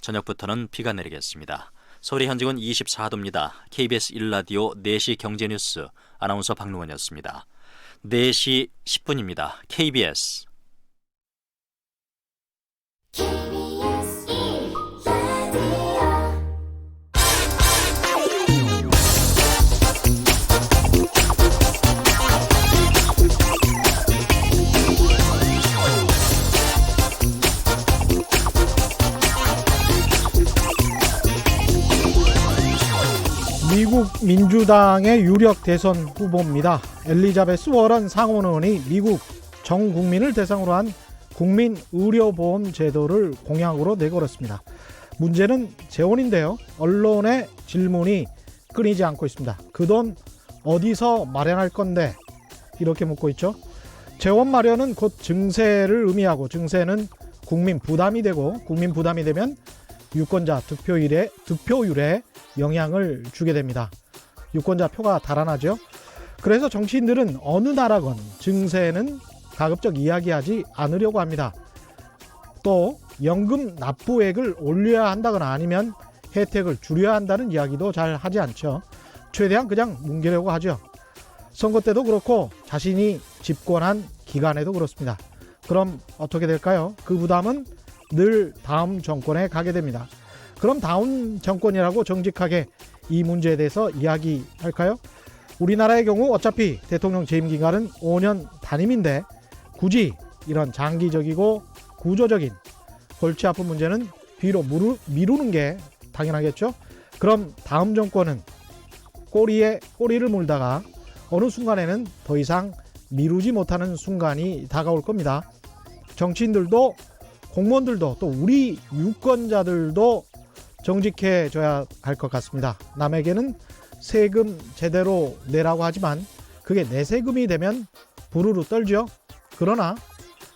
저녁부터는 비가 내리겠습니다. 서울의 현직은 24도입니다. KBS 1라디오 4시 경제뉴스 아나운서 박능원이었습니다. 4시 10분입니다. KBS 미국 민주당의 유력 대선 후보입니다. 엘리자베스 워런 상원 의원이 미국 전 국민을 대상으로 한 국민 의료보험 제도를 공약으로 내걸었습니다. 문제는 재원인데요. 언론의 질문이 끊이지 않고 있습니다. 그 돈 어디서 마련할 건데? 이렇게 묻고 있죠. 재원 마련은 곧 증세를 의미하고, 증세는 국민 부담이 되고, 국민 부담이 되면 유권자 득표율에 영향을 주게 됩니다. 유권자 표가 달아나죠. 그래서 정치인들은 어느 나라건 증세는 가급적 이야기하지 않으려고 합니다. 또 연금 납부액을 올려야 한다거나 아니면 혜택을 줄여야 한다는 이야기도 잘 하지 않죠. 최대한 그냥 뭉개려고 하죠. 선거 때도 그렇고 자신이 집권한 기간에도 그렇습니다. 그럼 어떻게 될까요? 그 부담은 늘 다음 정권에 가게 됩니다. 그럼 다음 정권이라고 정직하게 이 문제에 대해서 이야기할까요? 우리나라의 경우 어차피 대통령 재임 기간은 5년 단임인데 굳이 이런 장기적이고 구조적인 골치 아픈 문제는 뒤로 미루는 게 당연하겠죠. 그럼 다음 정권은 꼬리에 꼬리를 물다가 어느 순간에는 더 이상 미루지 못하는 순간이 다가올 겁니다. 정치인들도 공무원들도 또 우리 유권자들도 정직해져야 할 것 같습니다. 남에게는 세금 제대로 내라고 하지만 그게 내 세금이 되면 부르르 떨죠. 그러나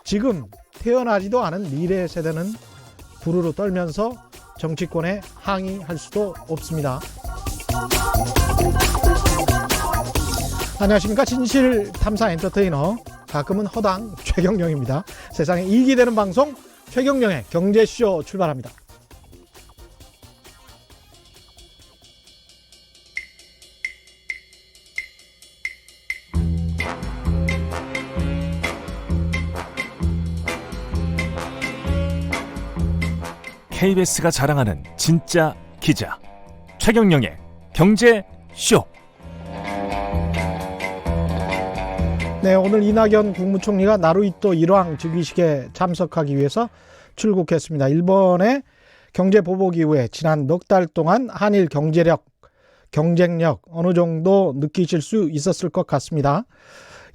지금 태어나지도 않은 미래 세대는 부르르 떨면서 정치권에 항의할 수도 없습니다. 안녕하십니까. 진실탐사 엔터테이너, 가끔은 허당 최경영입니다. 세상에 이익이 되는 방송 최경영의 경제쇼 출발합니다. KBS가 자랑하는 진짜 기자 최경영의 경제쇼. 네, 오늘 이낙연 국무총리가 나루히토 일왕 즉위식에 참석하기 위해서 출국했습니다. 일본의 경제 보복 이후에 지난 넉 달 동안 한일 경쟁력 어느 정도 느끼실 수 있었을 것 같습니다.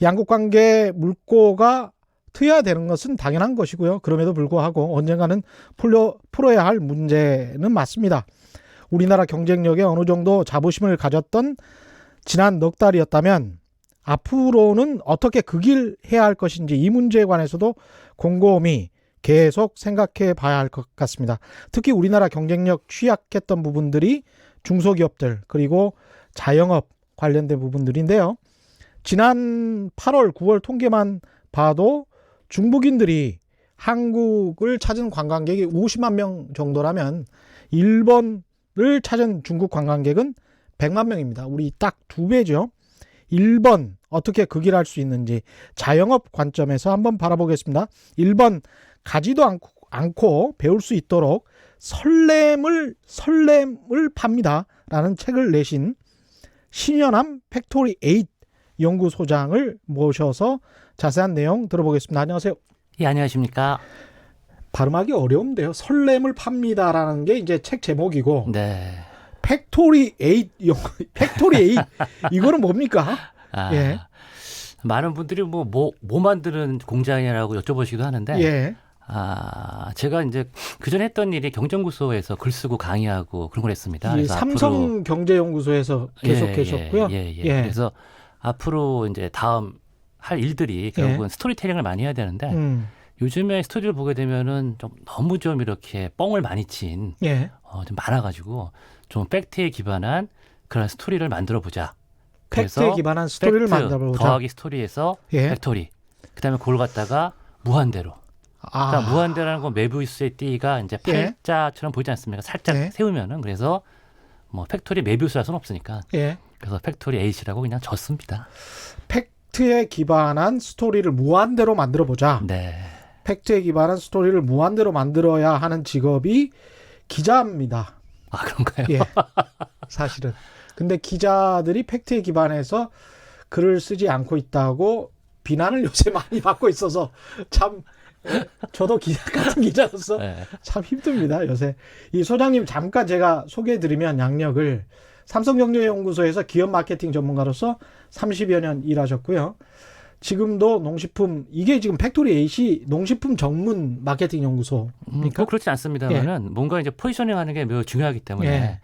양국 관계 물꼬가 트여야 되는 것은 당연한 것이고요. 그럼에도 불구하고 언젠가는 풀어야 할 문제는 맞습니다. 우리나라 경쟁력에 어느 정도 자부심을 가졌던 지난 넉 달이었다면 앞으로는 어떻게 그 길 해야 할 것인지 이 문제에 관해서도 곰곰이 계속 생각해 봐야 할 것 같습니다. 특히 우리나라 경쟁력 취약했던 부분들이 중소기업들 그리고 자영업 관련된 부분들인데요. 지난 8월, 9월 통계만 봐도 중국인들이 한국을 찾은 관광객이 50만 명 정도라면 일본을 찾은 중국 관광객은 100만 명입니다. 우리 딱 2배죠. 일본 어떻게 그 길 할 수 있는지 자영업 관점에서 한번 바라보겠습니다. 일본 가지도 않고 배울 수 있도록 설렘을 팝니다 라는 책을 내신 신현함 팩토리 8 연구소장을 모셔서 자세한 내용 들어보겠습니다. 안녕하세요. 예, 안녕하십니까. 발음하기 어려운데요. 설렘을 팝니다라는 게 이제 책 제목이고, 네. 팩토리 8 이거는 뭡니까? 예. 많은 분들이 뭐 만드는 공장이라고 여쭤보시기도 하는데, 예. 제가 이제 그전에 했던 일이 경전구소에서 글 쓰고 강의하고 그런 걸 했습니다. 그래서 삼성 경제연구소에서 계속 계셨고요. 예. 그래서 앞으로 이제 다음 할 일들이 결국은 스토리텔링을 많이 해야 되는데 요즘에 스토리를 보게 되면은 좀 너무 좀 이렇게 뻥을 많이 친 좀 많아가지고 좀 팩트에 기반한 그런 스토리를 만들어 보자. 팩트에 기반한 스토리를 만들어 보자. 더하기 스토리에서 팩토리. 그다음에 그걸 갖다가 무한대로 그러니까 무한대라는 건 메비우스의 띠가 이제 예. 팔자처럼 보이지 않습니까? 살짝 예. 세우면은 그래서 뭐 팩토리 메비우스할 수는 없으니까 예. 그래서 팩토리 8이라고 그냥 졌습니다. 팩트에 기반한 스토리를 무한대로 만들어 보자. 네. 팩트에 기반한 스토리를 무한대로 만들어야 하는 직업이 기자입니다. 아 그런가요? 예. 사실은. 근데 기자들이 팩트에 기반해서 글을 쓰지 않고 있다고 비난을 요새 많이 받고 있어서 참 저도 기자 같은 기자로서 네. 참 힘듭니다. 요새. 이 소장님 잠깐 제가 소개해드리면 양력을 삼성경제연구소에서 기업 마케팅 전문가로서 30여 년 일하셨고요. 지금도 농식품 이게 지금 팩토리 8이 농식품 전문 마케팅 연구소입니까? 꼭 그렇지 않습니다만은 뭔가 이제 포지셔닝하는 게 매우 중요하기 때문에 예.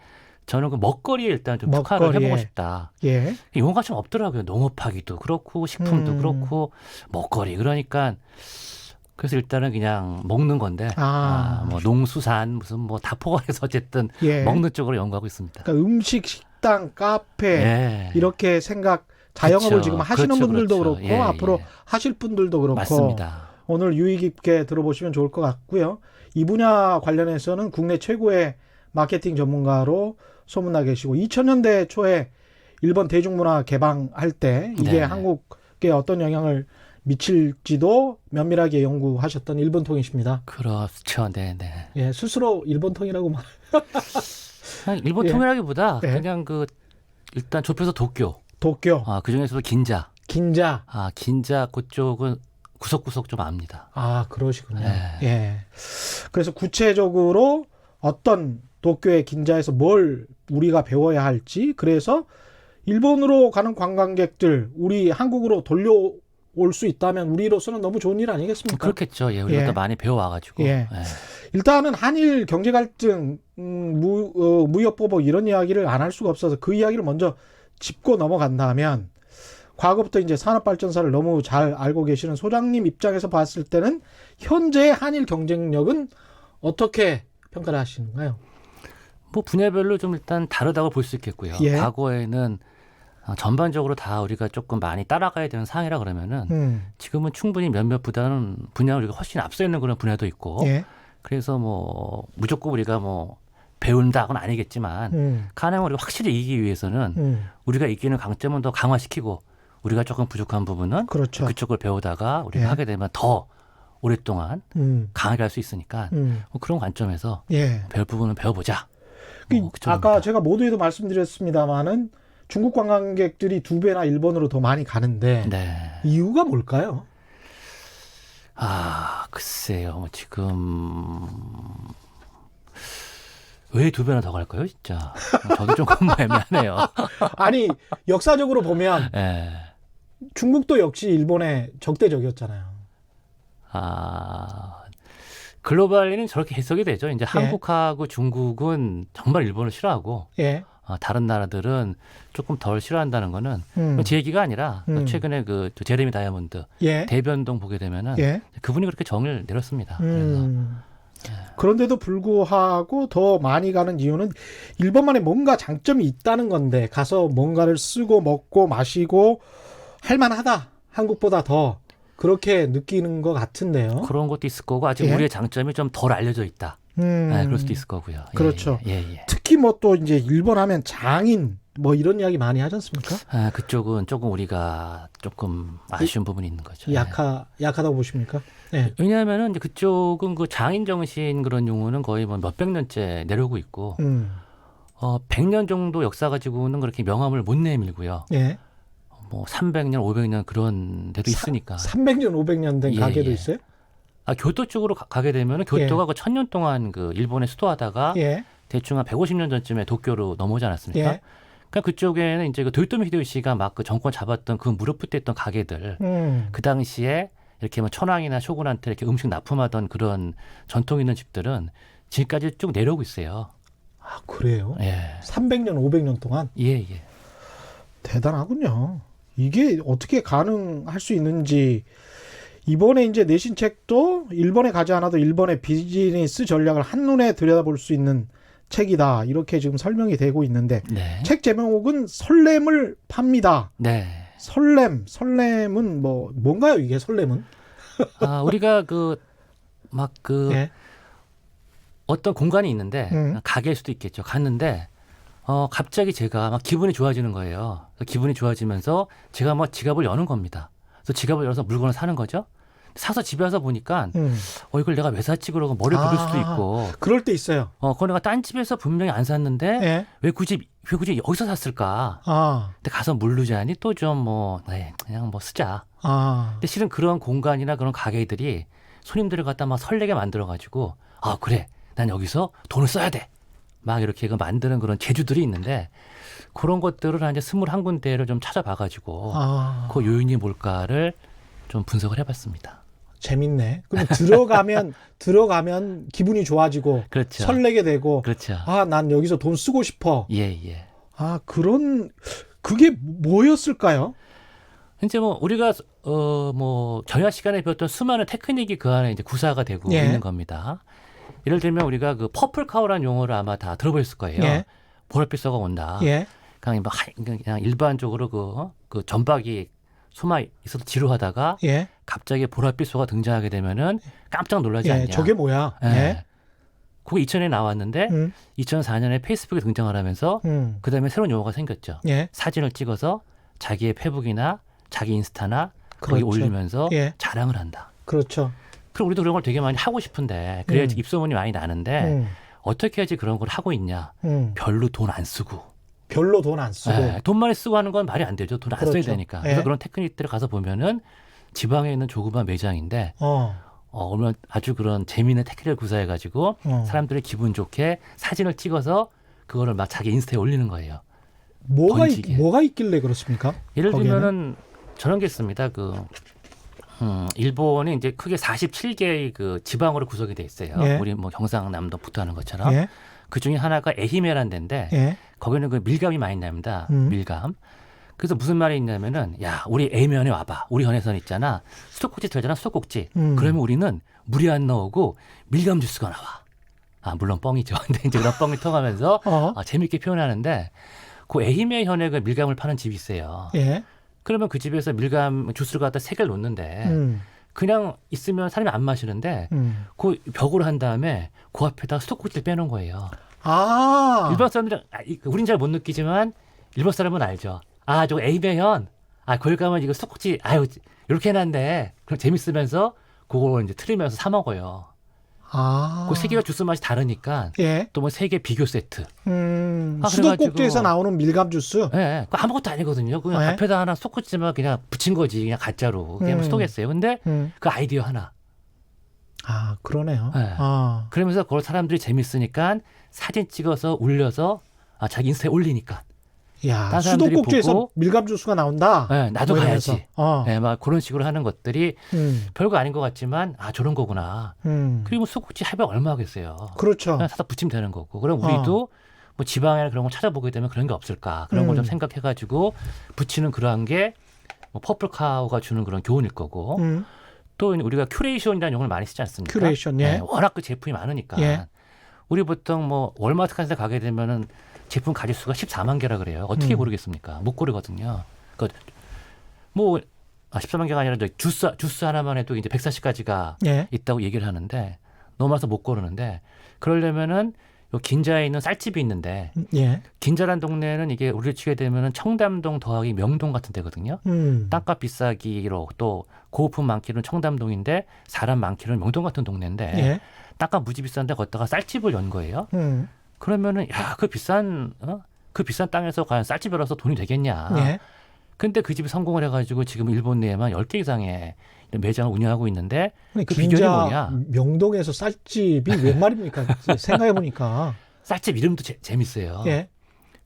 저는 그 먹거리에 일단 좀 특화를 먹거리에. 해보고 싶다. 예. 용어가 좀 없더라고요. 농업하기도 그렇고 식품도 그렇고 먹거리 그러니까 그래서 일단은 그냥 먹는 건데 뭐 농수산 무슨 뭐 다 포괄해서 어쨌든 예. 먹는 쪽으로 연구하고 있습니다. 그러니까 음식, 식당, 카페 예. 이렇게 자영업을 그렇죠. 지금 하시는 그렇죠, 분들도 그렇죠. 그렇고 예, 앞으로 예. 하실 분들도 그렇고 맞습니다. 오늘 유의 깊게 들어보시면 좋을 것 같고요. 이 분야 관련해서는 국내 최고의 마케팅 전문가로 소문나 계시고 2000년대 초에 일본 대중문화 개방할 때 이게 네. 한국에 어떤 영향을 미칠지도 면밀하게 연구하셨던 일본통이십니다. 그렇죠. 네네. 예, 스스로 일본통이라고 말. 그냥 일본 예. 통일하기보다 예. 그냥 일단 좁혀서 도쿄. 도쿄, 그 중에서도 긴자. 긴자. 긴자 그쪽은 구석구석 좀 압니다. 그러시군요. 네. 예. 그래서 구체적으로 어떤 도쿄의 긴자에서 뭘 우리가 배워야 할지, 그래서 일본으로 가는 관광객들, 우리 한국으로 돌려올 수 있다면 우리로서는 너무 좋은 일 아니겠습니까? 그렇겠죠. 예, 우리가 예. 또 많이 배워와가지고. 예. 일단은 한일 경제 갈등, 무역 보복 이런 이야기를 안 할 수가 없어서 그 이야기를 먼저 짚고 넘어간다면 과거부터 이제 산업발전사를 너무 잘 알고 계시는 소장님 입장에서 봤을 때는 현재 한일 경쟁력은 어떻게 평가를 하시는가요? 뭐 분야별로 좀 일단 다르다고 볼 수 있겠고요. 예. 과거에는 전반적으로 다 우리가 조금 많이 따라가야 되는 상황이라 그러면은 지금은 충분히 몇몇 분야 우리가 훨씬 앞서 있는 그런 분야도 있고 예. 그래서 뭐 무조건 우리가 뭐 배운다고는 아니겠지만 가능한 우리가 확실히 이기기 위해서는 우리가 이기는 강점은 더 강화시키고 우리가 조금 부족한 부분은 그렇죠. 그쪽을 배우다가 우리가 예. 하게 되면 더 오랫동안 강하게 할 수 있으니까 뭐 그런 관점에서 예. 배울 부분은 배워보자. 아까 제가 모두에도 말씀드렸습니다마는 중국 관광객들이 2배나 일본으로 더 많이 가는데 네. 이유가 뭘까요? 글쎄요. 뭐 지금 왜 2배나 더 갈까요, 진짜? 저도 조금 애매하네요. 아니 역사적으로 보면 예. 중국도 역시 일본의 적대적이었잖아요. 글로벌리는 저렇게 해석이 되죠. 이제 한국하고 중국은 정말 일본을 싫어하고 예. 다른 나라들은 조금 덜 싫어한다는 거는 제 얘기가 아니라 최근에 그 제레미 다이아몬드 예. 대변동 보게 되면은 예. 그분이 그렇게 정을 내렸습니다. 그래서 그런데도 불구하고 더 많이 가는 이유는 일본만의 뭔가 장점이 있다는 건데 가서 뭔가를 쓰고 먹고 마시고 할만하다. 한국보다 더 그렇게 느끼는 것 같은데요. 그런 것도 있을 거고 아직 예. 우리의 장점이 좀 덜 알려져 있다. 그럴 수도 있을 거고요. 그렇죠. 예. 특히 뭐 또 이제 일본 하면 장인 뭐 이런 이야기 많이 하지 않습니까? 그쪽은 조금 우리가 조금 아쉬운 부분이 있는 거죠. 약하다고 보십니까? 예. 왜냐하면은 이제 그쪽은 그 장인 정신 그런 용어는 거의 뭐 몇백 년째 내려오고 있고 100년 정도 역사 가지고는 그렇게 명함을 못 내밀고요. 예. 뭐 300년, 500년 그런 데도 있으니까. 300년, 500년 된 가게도 있어요? 교토 쪽으로 가게 되면은 교토가 그 1000년 동안 그 일본에 수도하다가 대충 한 150년 전쯤에 도쿄로 넘어오지 않았습니까? 그러니까 그쪽에는 이제 그 도요토미 히데요시가 막 그 정권 잡았던 그 무릎 때 있던 가게들 그 당시에 이렇게 뭐 천황이나 쇼군한테 이렇게 음식 납품하던 그런 전통 있는 집들은 지금까지 쭉 내려오고 있어요. 그래요? 예. 300년, 500년 동안? 예. 대단하군요. 이게 어떻게 가능할 수 있는지 이번에 이제 내신 책도 일본에 가지 않아도 일본의 비즈니스 전략을 한눈에 들여다볼 수 있는 책이다. 이렇게 지금 설명이 되고 있는데 책 제목은 설렘을 팝니다. 네. 설렘은 뭔가요? 이게 설렘은? 우리가 그 막 그 예. 어떤 공간이 있는데 가게일 수도 있겠죠. 갔는데 갑자기 제가 막 기분이 좋아지는 거예요. 그래서 기분이 좋아지면서 제가 막 지갑을 여는 겁니다. 그래서 지갑을 열어서 물건을 사는 거죠. 사서 집에 와서 보니까 이걸 내가 왜 샀지 그러고 머리를 긁을 수도 있고. 그럴 때 있어요. 그거 내가 딴 집에서 분명히 안 샀는데 예. 왜 굳이 여기서 샀을까? 근데 가서 물르자니 또 좀 그냥 뭐 쓰자. 근데 실은 그런 공간이나 그런 가게들이 손님들을 갖다 막 설레게 만들어가지고 그래 난 여기서 돈을 써야 돼. 막 이렇게 만드는 그런 재주들이 있는데 그런 것들을 한 이제 21군데를 좀 찾아봐가지고 그 요인이 뭘까를 좀 분석을 해봤습니다. 재밌네. 그럼 들어가면 기분이 좋아지고 그렇죠. 설레게 되고 그렇죠. 난 여기서 돈 쓰고 싶어. 예. 그게 뭐였을까요? 이제 뭐 우리가 뭐 경영 시간에 배웠던 수많은 테크닉이 그 안에 이제 구사가 되고 예. 있는 겁니다. 예를 들면 우리가 그 퍼플 카우라는 용어를 아마 다 들어보셨을 거예요. 예. 보랏빛소가 온다. 예. 그냥 일반적으로 그 전박이 숨어 있어서 지루하다가 예. 갑자기 보랏빛소가 등장하게 되면은 깜짝 놀라지 않냐. 저게 뭐야? 예. 그게 2000년에 나왔는데 2004년에 2004년에 페이스북에 등장을 하면서 그다음에 새로운 용어가 생겼죠. 예. 사진을 찍어서 자기의 페북이나 자기 인스타나 거기 그렇죠. 올리면서 예. 자랑을 한다. 그렇죠. 그럼 우리도 그런 걸 되게 많이 하고 싶은데 그래야 입소문이 많이 나는데 어떻게 해야지 그런 걸 하고 있냐. 별로 돈 안 쓰고. 별로 돈 안 쓰고. 돈 많이 쓰고 하는 건 말이 안 되죠. 돈 안 그렇죠. 써야 되니까. 예. 그래서 그런 테크닉들을 가서 보면은 지방에 있는 조그만 매장인데 얼마나 아주 그런 재미있는 테크닉을 구사해가지고 사람들이 기분 좋게 사진을 찍어서 그거를 막 자기 인스타에 올리는 거예요. 뭐가 있길래 그렇습니까? 예를 거기에는? 들면은 저런 게 있습니다. 일본이 이제 크게 47개의 그 지방으로 구성이 돼 있어요. 예. 우리 뭐 경상남도부터 하는 것처럼. 예. 그 중에 하나가 에히메라는 데인데 예. 거기는 그 밀감이 많이 납니다. 밀감. 그래서 무슨 말이 있냐면은 야 우리 에이면에 와봐. 우리 현에선 있잖아. 수도꼭지 들잖아. 수도꼭지. 그러면 우리는 물이 안 나오고 밀감 주스가 나와. 물론 뻥이죠. 근데 이제 그런 뻥이 통하면서 재밌게 표현하는데 그 에이메 현에 그 밀감을 파는 집이 있어요. 예. 그러면 그 집에서 밀감 주스를 갖다 3개를 놓는데 그냥 있으면 사람이 안 마시는데 그 벽으로 한 다음에 그 앞에다 수도꼭지를 빼놓은 거예요. 일반 사람들은 우린 잘 못 느끼지만 일본 사람은 알죠. 저거 에이베현. 거기 가면 이거 수도꼭지 이렇게 해놨네. 그럼 재밌으면서 그걸 이제 틀리면서 사 먹어요. 그 3개가 주스 맛이 다르니까 예. 또 뭐 3개 비교 세트. 수도꼭지에서 나오는 밀감 주스. 네, 그 아무것도 아니거든요. 그냥 네. 앞에다 하나 수도꼭지만 그냥 붙인 거지. 그냥 가짜로. 그냥 수도겠어요. 근데 그 아이디어 하나. 그러네요. 네. 그러면서 그걸 사람들이 재밌으니까 사진 찍어서 올려서 자기 인스타에 올리니까. 야, 수도꼭지에서 보고, 밀감 주스가 나온다. 네, 나도 가야지. 네, 막 그런 식으로 하는 것들이 별거 아닌 것 같지만 저런 거구나. 그리고 수도꼭지 할배 얼마 하겠어요. 그렇죠. 그냥 사다 붙이면 되는 거고. 그럼 우리도 뭐 지방에 그런 거 찾아보게 되면 그런 게 없을까. 그런 걸 좀 생각해가지고 붙이는 그러한 게 뭐 퍼플카우가 주는 그런 교훈일 거고. 또 우리가 큐레이션이라는 용어를 많이 쓰지 않습니까? 큐레이션, 예. 네, 워낙 그 제품이 많으니까. 예. 우리 보통 뭐 월마트 같은 데 가게 되면은 제품 가짓수가 14만 개라 그래요. 어떻게 고르겠습니까? 못 고르거든요. 뭐 14만 개가 아니라 주스 하나만 해도 이제 140가지가 예. 있다고 얘기를 하는데 너무 많아서 못 고르는데 그러려면은 요 긴자에 있는 쌀집이 있는데 예. 긴자란 동네는 이게 우리를 치게 되면은 청담동 더하기 명동 같은 데거든요. 땅값 비싸기로 또 고급품 많기로는 청담동인데 사람 많기로는 명동 같은 동네인데 예. 땅값 무지 비싼데 거기다가 쌀집을 연 거예요. 그러면은 그 비싼 땅에서 과연 쌀집 열어서 돈이 되겠냐. 예. 근데 그 집이 성공을 해가지고 지금 일본 내에만 10개 이상의 매장을 운영하고 있는데 그 비결이 뭐냐. 명동에서 쌀집이 웬 말입니까? 생각해보니까. 쌀집 이름도 재밌어요. 예.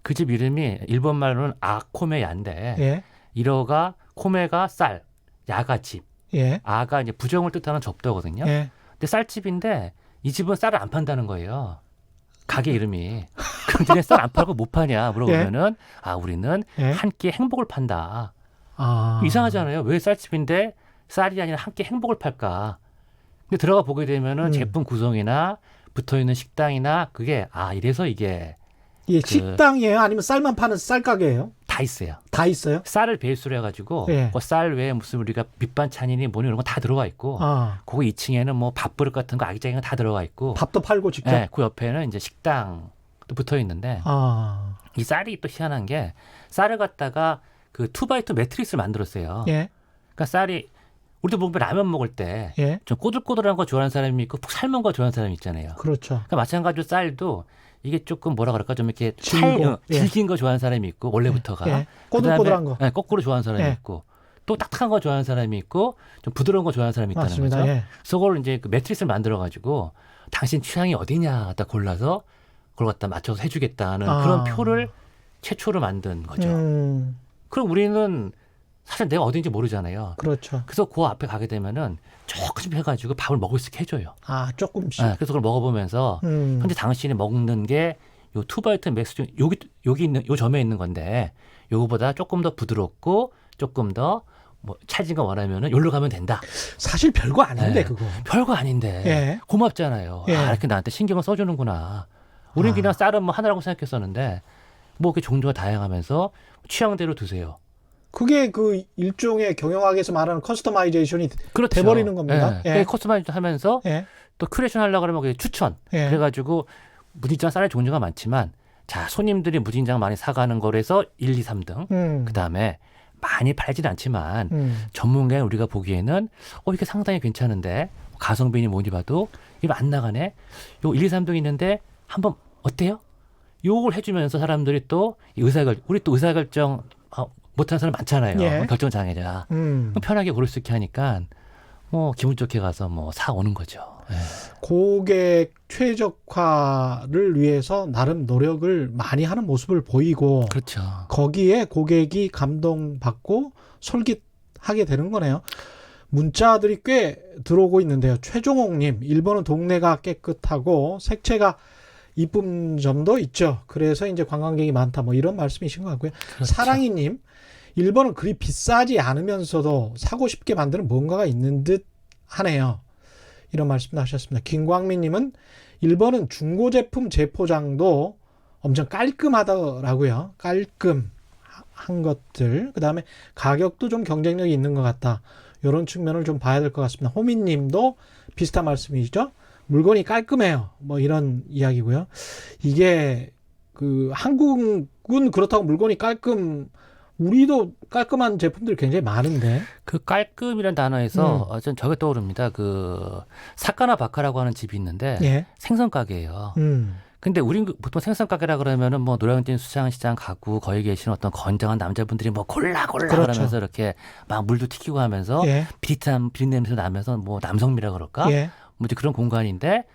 그 집 이름이 일본 말로는 아코메야인데 예. 이러가 코메가 쌀, 야가 집, 예. 아가 이제 부정을 뜻하는 접도거든요. 예. 근데 쌀집인데 이 집은 쌀을 안 판다는 거예요. 가게 이름이. 그럼 니네 쌀 안 팔고 못 파냐 물어보면은 우리는 예. 한 끼 행복을 판다. 이상하잖아요. 왜 쌀집인데 쌀이 아니라 한 끼 행복을 팔까? 근데 들어가 보게 되면은 제품 구성이나 붙어 있는 식당이나 그게 이래서 이게 식당이에요? 아니면 쌀만 파는 쌀가게예요? 다 다 있어요. 다 있어요? 쌀을 베이스로 해가지고 예. 그 쌀 외에 무슨 우리가 밑반찬이니 뭐니 이런 거 다 들어가 있고 그 2층에는 뭐 밥그릇 같은 거 아기자기가 다 들어가 있고 밥도 팔고 직접? 네, 그 옆에는 이제 식당도 붙어 있는데 이 쌀이 또 희한한 게 쌀을 갖다가 그 2x2 매트리스를 만들었어요. 예. 그러니까 쌀이 우리도 보면 라면 먹을 때 좀 예. 꼬들꼬들한 거 좋아하는 사람이 있고 푹 삶은 거 좋아하는 사람이 있잖아요. 그렇죠. 그러니까 마찬가지로 쌀도 이게 조금 뭐라 그럴까 좀 이렇게 질고, 예. 질긴 거 좋아하는 사람이 있고 원래부터가 예. 꼬들꼬들한 그다음에, 거. 네, 거꾸로 좋아하는 사람이 예. 있고 또 딱딱한 거 좋아하는 사람이 있고 좀 부드러운 거 좋아하는 사람이 있다는 맞습니다. 거죠. 예. 그래서 그걸 이제 그 매트리스를 만들어 가지고 당신 취향이 어디냐 갖다 골라서 그걸 갖다 맞춰서 해주겠다는 그런 표를 최초로 만든 거죠. 그럼 우리는 사실 내가 어딘지 모르잖아요. 그렇죠. 그래서 그 앞에 가게 되면은 조금씩 해가지고 밥을 먹을 수 있게 해줘요. 조금씩. 네, 그래서 그걸 먹어보면서 현재 당신이 먹는 게 요 2x2 맥스 중 여기 있는 요 점에 있는 건데 요거보다 조금 더 부드럽고 조금 더 뭐 찰진 거 원하면은 여기로 가면 된다. 사실 별거 아닌데 네. 그거. 별거 아닌데 예. 고맙잖아요. 예. 이렇게 나한테 신경을 써주는구나. 우린 그냥 쌀은 뭐 하나라고 생각했었는데 뭐 이렇게 종류가 다양하면서 취향대로 드세요. 그게 그 일종의 경영학에서 말하는 커스터마이제이션이 그렇죠. 돼버리는 겁니다. 예. 커스터마이즈 하면서 예. 또 큐레이션 하려고 그러면 그게 추천. 예. 그래가지고 무진장 쌀의 종류가 많지만 자 손님들이 무진장 많이 사가는 거에서 1, 2, 3등. 그다음에 많이 팔진 않지만 전문가인 우리가 보기에는 이게 상당히 괜찮은데 가성비니 뭐니 봐도 이거 안 나가네. 요 1, 2, 3등 있는데 한번 어때요? 요걸 해주면서 사람들이 또 우리 또 의사결정 못하는 사람 많잖아요. 예. 결정장애자. 편하게 고를 수 있게 하니까 뭐 기분 좋게 가서 뭐 사오는 거죠. 예. 고객 최적화를 위해서 나름 노력을 많이 하는 모습을 보이고 그렇죠. 거기에 고객이 감동받고 솔깃하게 되는 거네요. 문자들이 꽤 들어오고 있는데요. 최종옥님, 일본은 동네가 깨끗하고 색채가 이쁜 점도 있죠. 그래서 이제 관광객이 많다. 뭐 이런 말씀이신 것 같고요. 그렇죠. 사랑이님, 일본은 그리 비싸지 않으면서도 사고 싶게 만드는 뭔가가 있는 듯 하네요. 이런 말씀도 하셨습니다. 김광민님은 일본은 중고 제품 재포장도 엄청 깔끔하더라고요. 깔끔한 것들. 그다음에 가격도 좀 경쟁력이 있는 것 같다. 이런 측면을 좀 봐야 될 것 같습니다. 호민님도 비슷한 말씀이시죠. 물건이 깔끔해요. 뭐 이런 이야기고요. 이게 그 한국은 그렇다고 물건이 우리도 깔끔한 제품들이 굉장히 많은데. 그 깔끔이라는 단어에서 전 저게 떠오릅니다. 그 사카나 바카라고 하는 집이 있는데 예. 생선 가게예요. 근데 우린 보통 생선 가게라 그러면은 뭐 노량진 수산시장 가고 거기 계시는 어떤 건장한 남자분들이 뭐 골라 그렇죠. 그러면서 이렇게 막 물도 튀기고 하면서 예. 비릿 냄새 나면서 뭐 남성미라 그럴까? 예. 뭐 이제 그런 공간인데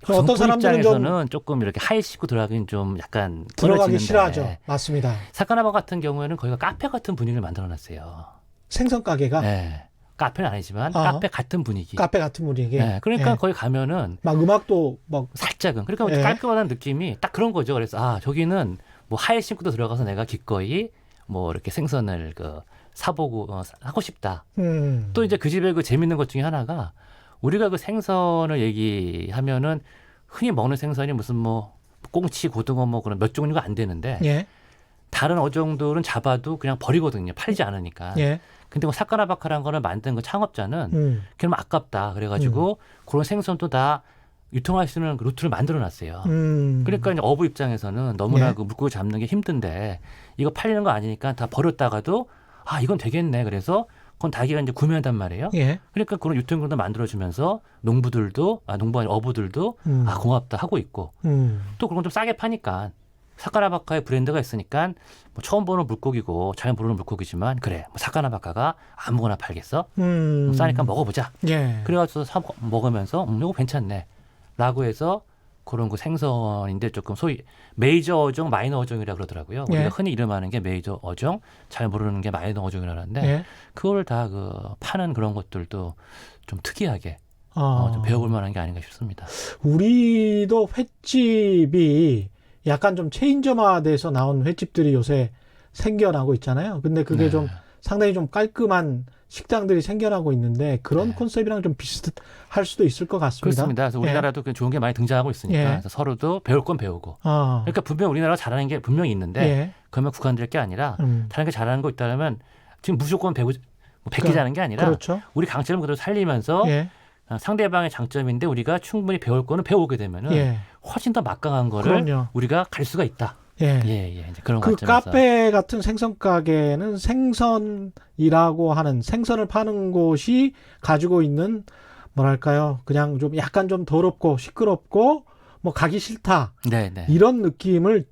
어떤 사람들은 입장에서는 조금 이렇게 하이 씻고 들어가긴 좀 약간 들어가기 꺼려지는데 싫어하죠. 맞습니다. 사카나바 같은 경우에는 거기가 카페 같은 분위기를 만들어놨어요. 생선 가게가 네. 카페는 아니지만 카페 같은 분위기. 카페 같은 분위기. 네. 그러니까 예. 거기 가면은 막 음악도 막 살짝은 그러니까 예. 깔끔하다는 느낌이 딱 그런 거죠. 그래서 저기는 뭐 하이 신고도 들어가서 내가 기꺼이 뭐 이렇게 생선을 사보고 하고 싶다. 또 이제 그 집에 그 재밌는 것 중에 하나가 우리가 그 생선을 얘기하면은 흔히 먹는 생선이 무슨 뭐 꽁치, 고등어 뭐 그런 몇 종류가 안 되는데 예. 다른 어종들은 잡아도 그냥 버리거든요. 팔지 않으니까. 예. 근데 뭐 사카나바카라는 거를 만든 그 창업자는 그러면 아깝다. 그래가지고 그런 생선도 다 유통할 수 있는 루트를 만들어놨어요. 그러니까 이제 어부 입장에서는 너무나 예. 그 물고기 잡는 게 힘든데 이거 팔리는 거 아니니까 다 버렸다가도 이건 되겠네. 그래서 그건 자기가 이제 구매한단 말이에요. 예. 그러니까 그런 유통구도 만들어주면서 농부들도 어부들도 고맙다 하고 있고 또 그런 건 좀 싸게 파니까 사카나바카의 브랜드가 있으니까 뭐 처음 보는 물고기고 잘 모르는 물고기지만 그래 뭐 사카나바카가 아무거나 팔겠어? 싸니까 먹어보자. 예. 그래가지고 먹으면서 이거 괜찮네 라고 해서 그런 그 생선인데 조금 소위 메이저 어종, 마이너 어종이라 그러더라고요. 예. 우리가 흔히 이름하는 게 메이저 어종, 잘 모르는 게 마이너 어종이라는데 예. 그걸 다 파는 그런 것들도 좀 특이하게 좀 배워볼 만한 게 아닌가 싶습니다. 우리도 횟집이 약간 좀 체인점화돼서 나온 횟집들이 요새 생겨나고 있잖아요. 근데 그게 네. 좀 상당히 좀 깔끔한 식당들이 생겨나고 있는데 그런 네. 컨셉이랑 좀 비슷할 수도 있을 것 같습니다. 그렇습니다. 그래서 우리나라도 좋은 게 많이 등장하고 있으니까 예. 그래서 서로도 배울 건 배우고. 그러니까 분명 우리나라가 잘하는 게 분명히 있는데 예. 그러면 국한될 게 아니라 다른 게 잘하는 거 있다면 지금 무조건 베끼자는 게 아니라 그렇죠. 우리 강점을 그대로 살리면서 예. 상대방의 장점인데 우리가 충분히 배울 거는 배우게 되면은 예. 훨씬 더 막강한 거를 그럼요. 우리가 갈 수가 있다. 예. 이제 그런 그 관점에서. 카페 같은 생선 가게는 생선이라고 하는 생선을 파는 곳이 가지고 있는 뭐랄까요? 그냥 좀 약간 좀 더럽고 시끄럽고 뭐 가기 싫다. 네네. 이런 느낌을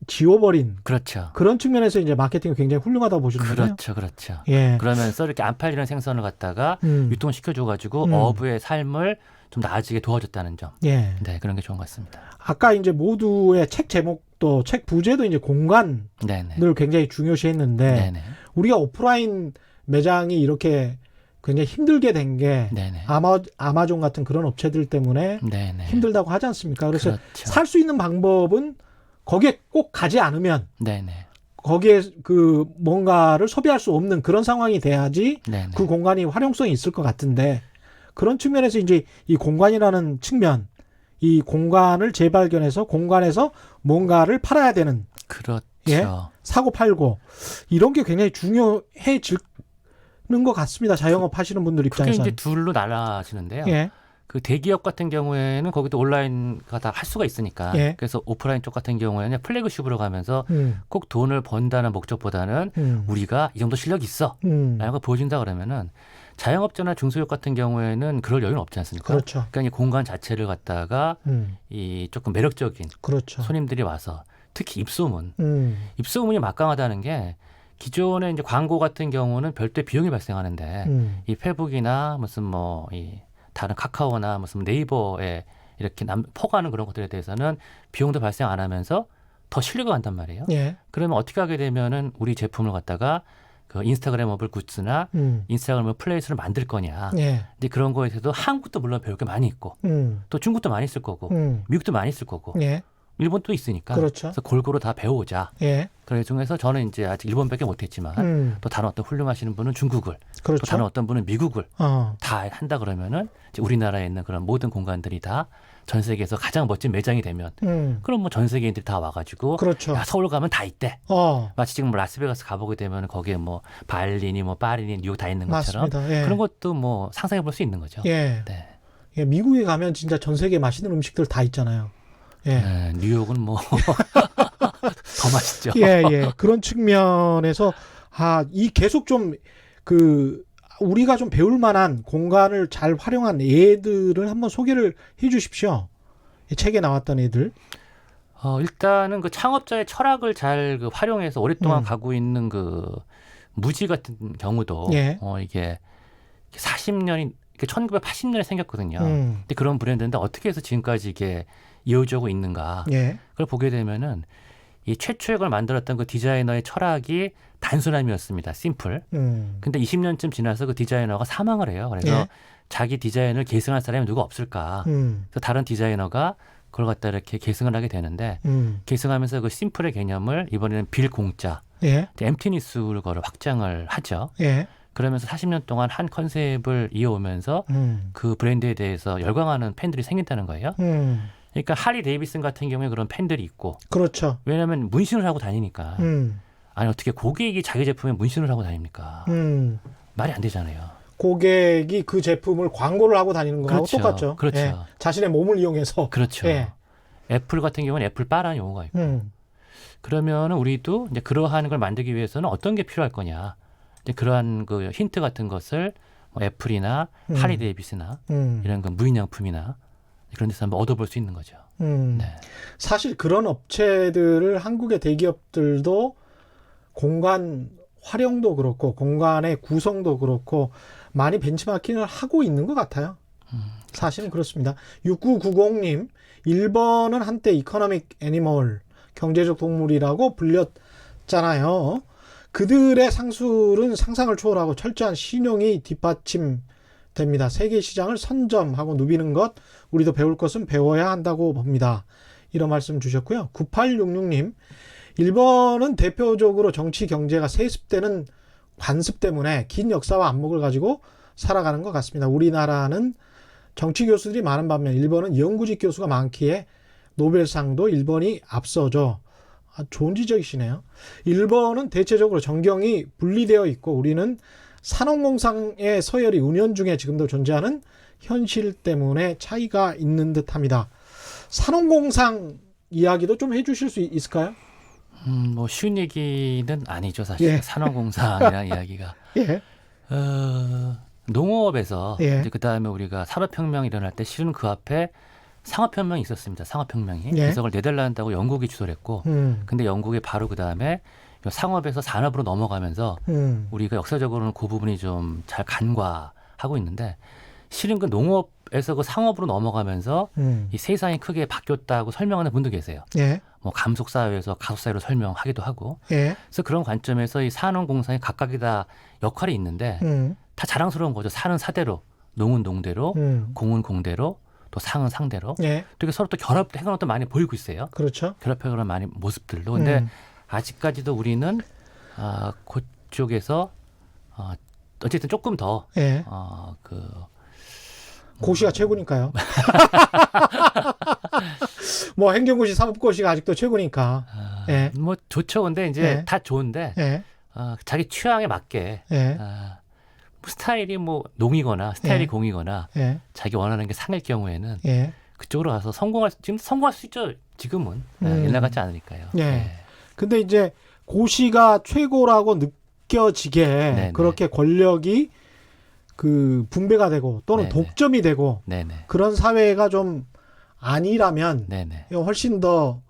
지워버린 그렇죠. 그런 측면에서 이제 마케팅이 굉장히 훌륭하다고 보시는 거예요. 그렇죠. 예. 그러면서 이렇게 안 팔리는 생선을 갖다가 유통시켜줘가지고 어부의 삶을 좀 나아지게 도와줬다는 점. 예. 네, 그런 게 좋은 것 같습니다. 아까 이제 모두의 책 제목도 책 부제도 이제 공간을 네네. 굉장히 중요시했는데 네네. 우리가 오프라인 매장이 이렇게 굉장히 힘들게 된 게 네네. 아마존 같은 그런 업체들 때문에 네네. 힘들다고 하지 않습니까? 그래서 그렇죠. 살 수 있는 방법은 거기에 꼭 가지 않으면 네네. 거기에 그 뭔가를 소비할 수 없는 그런 상황이 돼야지 네네. 그 공간이 활용성이 있을 것 같은데 그런 측면에서 이제 이 공간이라는 측면, 이 공간을 재발견해서 공간에서 뭔가를 팔아야 되는 그렇죠. 예? 사고 팔고 이런 게 굉장히 중요해지는 것 같습니다. 자영업 하시는 분들 그게 입장에서는. 이제 둘로 나눠지는데요. 예. 그 대기업 같은 경우에는 거기도 온라인가 다 할 수가 있으니까. 예. 그래서 오프라인 쪽 같은 경우에는 플래그십으로 가면서 꼭 돈을 번다는 목적보다는 우리가 이 정도 실력이 있어. 라는 걸 보여준다 그러면은 자영업자나 중소기업 같은 경우에는 그럴 여유는 없지 않습니까? 그렇죠. 그러니까 이 공간 자체를 갖다가 이 조금 매력적인 그렇죠. 손님들이 와서 특히 입소문. 음. 입소문이 막강하다는 게 기존의 이제 광고 같은 경우는 별도의 비용이 발생하는데 이 페북이나 무슨 뭐 이 다른 카카오나 무슨 네이버에 이렇게 퍼가는 그런 것들에 대해서는 비용도 발생 안 하면서 더 신뢰가 간단 말이에요. 예. 그러면 어떻게 하게 되면은 우리 제품을 갖다가 그 인스타그램업을 굿즈나 인스타그램 플레이스를 만들 거냐. 예. 근데 그런 거에서도 한국도 물론 배울 게 많이 있고 또 중국도 많이 있을 거고 미국도 많이 있을 거고 예. 일본도 있으니까 그렇죠. 그래서 골고루 다 배워오자. 예. 그래 중에서 저는 이제 아직 일본밖에 못했지만 또 다른 어떤 훌륭하시는 분은 중국을 그렇죠. 또 다른 어떤 분은 미국을 어. 다 한다 그러면은 이제 우리나라에 있는 그런 모든 공간들이 다 전 세계에서 가장 멋진 매장이 되면 그럼 뭐 전 세계인들이 다 와가지고 그렇죠. 야, 서울 가면 다 있대. 어. 마치 지금 뭐 라스베가스 가보게 되면 거기에 뭐 발리니 뭐 파리니 뉴욕 다 있는 것처럼 맞습니다. 예. 그런 것도 뭐 상상해 볼 수 있는 거죠. 예. 네. 예. 미국에 가면 진짜 전 세계 맛있는 음식들 다 있잖아요. 예. 네, 뉴욕은 뭐 더 맛있죠. 예, 예. 그런 측면에서 이 계속 좀 우리가 좀 배울 만한 공간을 잘 활용한 예들을 한번 소개를 해 주십시오. 이 책에 나왔던 애들. 일단은 그 창업자의 철학을 잘 그 활용해서 오랫동안 가고 있는 그 무지 같은 경우도 예. 이게 40년이 1980년에 생겼거든요. 근데 그런 브랜드인데 어떻게 해서 지금까지 이게 이어지고 있는가? 예. 그걸 보게 되면은 이 최초의 걸 만들었던 그 디자이너의 철학이 단순함이었습니다. 심플. 근데 20년쯤 지나서 그 디자이너가 사망을 해요. 그래서 예. 자기 디자인을 계승할 사람이 누가 없을까? 그래서 다른 디자이너가 그걸 갖다 이렇게 계승을 하게 되는데 계승하면서 그 심플의 개념을 이번에는 빌 공짜, 예. 엠티니스를 거를 확장을 하죠. 예. 그러면서 40년 동안 한 컨셉을 이어오면서 그 브랜드에 대해서 열광하는 팬들이 생긴다는 거예요. 그러니까 하리 데이비슨 같은 경우에 그런 팬들이 있고. 그렇죠. 왜냐하면 문신을 하고 다니니까. 아니 어떻게 고객이 자기 제품에 문신을 하고 다닙니까? 말이 안 되잖아요. 고객이 그 제품을 광고를 하고 다니는 거하고 그렇죠. 똑같죠. 그렇죠. 예. 자신의 몸을 이용해서. 그렇죠. 예. 애플 같은 경우는 애플바라는 용어가 있고. 그러면 우리도 이제 그러한 걸 만들기 위해서는 어떤 게 필요할 거냐. 이제 그러한 그 힌트 같은 것을 뭐 애플이나 하리 데이비스나 이런 그 무인양품이나 그런 데서 한번 얻어볼 수 있는 거죠. 네. 사실 그런 업체들을 한국의 대기업들도 공간 활용도 그렇고 공간의 구성도 그렇고 많이 벤치마킹을 하고 있는 것 같아요. 사실은 그렇습니다. 6990님, 일본은 한때 이코노믹 애니멀, 경제적 동물이라고 불렸잖아요. 그들의 상술은 상상을 초월하고 철저한 신용이 뒷받침됩니다. 세계 시장을 선점하고 누비는 것, 우리도 배울 것은 배워야 한다고 봅니다. 이런 말씀 주셨고요. 9866님, 일본은 대표적으로 정치 경제가 세습되는 관습 때문에 긴 역사와 안목을 가지고 살아가는 것 같습니다. 우리나라는 정치 교수들이 많은 반면 일본은 연구직 교수가 많기에 노벨상도 일본이 앞서죠. 좋은 지적이시네요. 일본은 대체적으로 정경이 분리되어 있고 우리는 산업공상의 서열이 은연중에 지금도 존재하는 현실 때문에 차이가 있는 듯합니다. 산업공상 이야기도 좀 해주실 수 있을까요? 뭐 쉬운 얘기는 아니죠, 사실. 예. 산업공상이라는 이야기가. 예. 농업에서 예. 그 다음에 우리가 산업혁명이 일어날 때 실은 그 앞에 상업혁명이 있었습니다. 상업혁명이. 예. 그래서 그걸 내달라는다고 영국이 주도를 했고 근데 영국이 바로 그 다음에 상업에서 산업으로 넘어가면서 우리가 역사적으로는 그 부분이 좀 잘 간과하고 있는데 실은 그 농업에서 그 상업으로 넘어가면서 이 세상이 크게 바뀌었다고 설명하는 분도 계세요. 예. 뭐 감속사회에서 가속사회로 설명하기도 하고. 예. 그래서 그런 관점에서 이 산업공상이 각각이 다 역할이 있는데 다 자랑스러운 거죠. 사는 사대로, 농은 농대로, 공은 공대로, 또 상은 상대로. 예. 또 이게 서로 또 결합해가는 것도 많이 보이고 있어요. 그렇죠. 결합해가는 많이 모습들도. 근데 아직까지도 우리는 그쪽에서 어쨌든 조금 더 예. 고시가 최고니까요. 뭐 행정고시, 사법고시가 아직도 최고니까. 예. 뭐 좋죠. 근데 이제 예. 다 좋은데 예. 자기 취향에 맞게 예. 스타일이 뭐 농이거나 스타일이 예. 공이거나 예. 자기 원하는 게 상일 경우에는 예. 그쪽으로 가서 지금 성공할 수 있죠. 지금은 옛날 같지 않으니까요. 예. 근데 이제 고시가 최고라고 느껴지게 네네. 그렇게 권력이 그 분배가 되고 또는 네네. 독점이 되고 네네. 그런 사회가 좀 아니라면 네네. 훨씬 더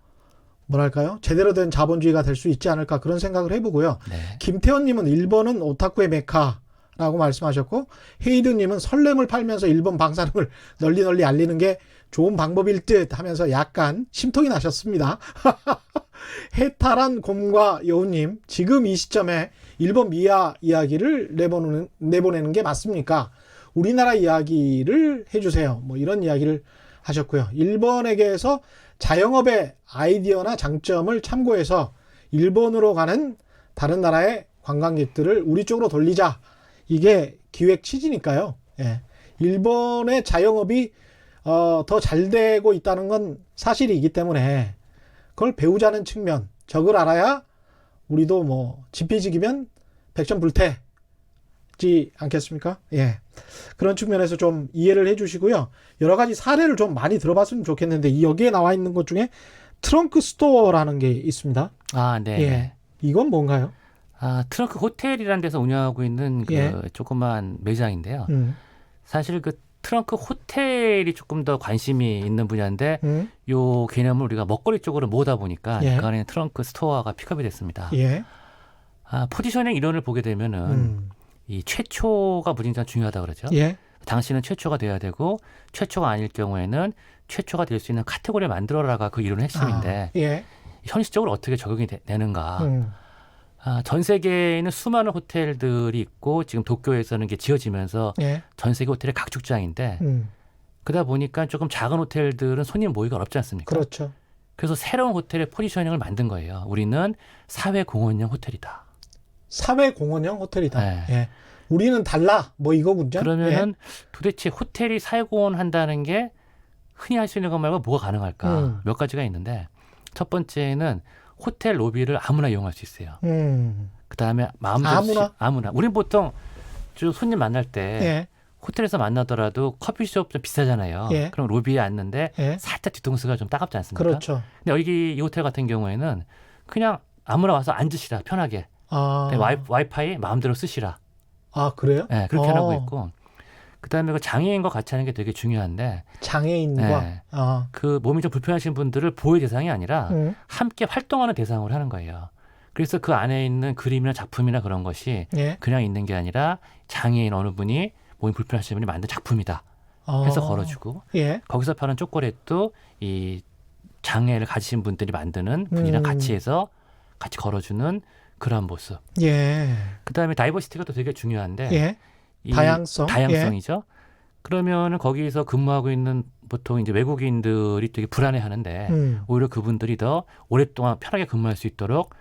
뭐랄까요? 제대로 된 자본주의가 될 수 있지 않을까 그런 생각을 해보고요. 네. 김태원님은 일본은 오타쿠의 메카라고 말씀하셨고 헤이드님은 설렘을 팔면서 일본 방사능을 널리 알리는 게 좋은 방법일 듯 하면서 약간 심통이 나셨습니다. 해탈한 곰과 여우님, 지금 이 시점에 일본 미아 이야기를 내보내는 게 맞습니까? 우리나라 이야기를 해주세요. 뭐 이런 이야기를 하셨고요. 일본에게서 자영업의 아이디어나 장점을 참고해서 일본으로 가는 다른 나라의 관광객들을 우리 쪽으로 돌리자. 이게 기획 취지니까요. 예. 일본의 자영업이 더 잘 되고 있다는 건 사실이기 때문에 그걸 배우자는 측면, 적을 알아야 우리도 뭐 지피지기면 백전불태지 않겠습니까? 예. 그런 측면에서 좀 이해를 해주시고요. 여러 가지 사례를 좀 많이 들어봤으면 좋겠는데 여기에 나와 있는 것 중에 트렁크 스토어라는 게 있습니다. 네. 예. 이건 뭔가요? 트렁크 호텔이라는 데서 운영하고 있는 그 예. 조그만 매장인데요. 사실 그 트렁크 호텔이 조금 더 관심이 있는 분야인데 요 개념을 우리가 먹거리 쪽으로 모으다 보니까 예. 그 안에 트렁크 스토어가 픽업이 됐습니다. 예. 포지셔닝 이론을 보게 되면은 이 최초가 무진장 중요하다 그러죠. 예. 당신은 최초가 돼야 되고 최초가 아닐 경우에는 최초가 될 수 있는 카테고리를 만들어라가 그 이론의 핵심인데 예. 현실적으로 어떻게 적용이 되는가. 전 세계에 있는 수많은 호텔들이 있고 지금 도쿄에서는 이게 지어지면서 예. 전 세계 호텔의 각축장인데 그러다 보니까 조금 작은 호텔들은 손님 모이기가 어렵지 않습니까? 그렇죠. 그래서 새로운 호텔의 포지셔닝을 만든 거예요. 우리는 사회공헌형 호텔이다. 사회공헌형 호텔이다. 네. 예. 우리는 달라. 뭐 이거군요. 그러면은 도대체 호텔이 사회공헌한다는 게 흔히 할 수 있는 것 말고 뭐가 가능할까? 몇 가지가 있는데 첫 번째는 호텔 로비를 아무나 이용할 수 있어요. 그다음에 마음대로 아무나. 우린 보통 주 손님 만날 때 예. 호텔에서 만나더라도 커피숍 좀 비싸잖아요. 예. 그럼 로비에 앉는데 예. 살짝 뒤통수가 좀 따갑지 않습니까? 그렇죠. 근데 여기 이 호텔 같은 경우에는 그냥 아무나 와서 앉으시라 편하게. 와이파이 마음대로 쓰시라. 그래요? 네, 그렇게 하고 있고. 그다음에 그 장애인과 같이 하는 게 되게 중요한데 장애인과 네. 그 몸이 좀 불편하신 분들을 보호의 대상이 아니라 함께 활동하는 대상으로 하는 거예요. 그래서 그 안에 있는 그림이나 작품이나 그런 것이 예. 그냥 있는 게 아니라 장애인 어느 분이 몸이 불편하신 분이 만든 작품이다 해서 걸어주고 예. 거기서 파는 초콜릿도 이 장애를 가지신 분들이 만드는 분이랑 같이 해서 같이 걸어주는 그런 모습. 예. 그다음에 다이버시티가 또 되게 중요한데 예. 이 예. 다양성이죠. 그러면은 거기서 근무하고 있는 보통 이제 외국인들이 되게 불안해하는데 오히려 그분들이 더 오랫동안 편하게 근무할 수 있도록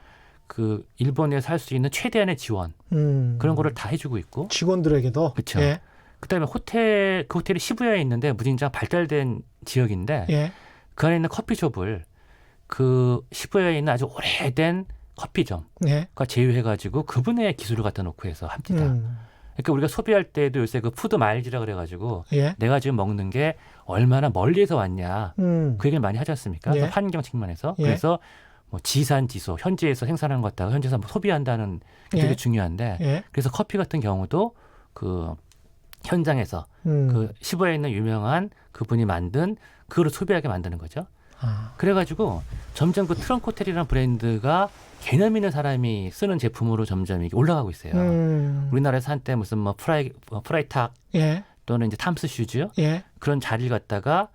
그 일본에서 할 수 있는 최대한의 지원 그런 거를 다 해주고 있고 직원들에게도 그렇죠. 예. 그다음에 그 호텔이 시부야에 있는데 무진장 발달된 지역인데 예. 그 안에 있는 커피숍을 그 시부야에 있는 아주 오래된 커피점과 예. 제휴해가지고 그분의 기술을 갖다 놓고 해서 합니다. 그러니까 우리가 소비할 때도 요새 그 푸드 마일즈라 그래가지고 예. 내가 지금 먹는 게 얼마나 멀리에서 왔냐 그 얘기를 많이 하지 않습니까? 예. 환경 측면에서 예. 그래서 뭐 지산지소 현지에서 생산한 것 갖다가 현지에서 소비한다는 게 되게 예. 중요한데 예. 그래서 커피 같은 경우도 그 현장에서 음. 그 시부야에 있는 유명한 그분이 만든 그거를 소비하게 만드는 거죠. 아. 그래가지고 점점 그 트렁크 호텔이라는 브랜드가 개념 있는 사람이 쓰는 제품으로 점점 이게 올라가고 있어요. 우리나라에서 한때 무슨 뭐 프라이탁 예. 또는 이제 탐스 슈즈 예. 그런 자리를 갖다가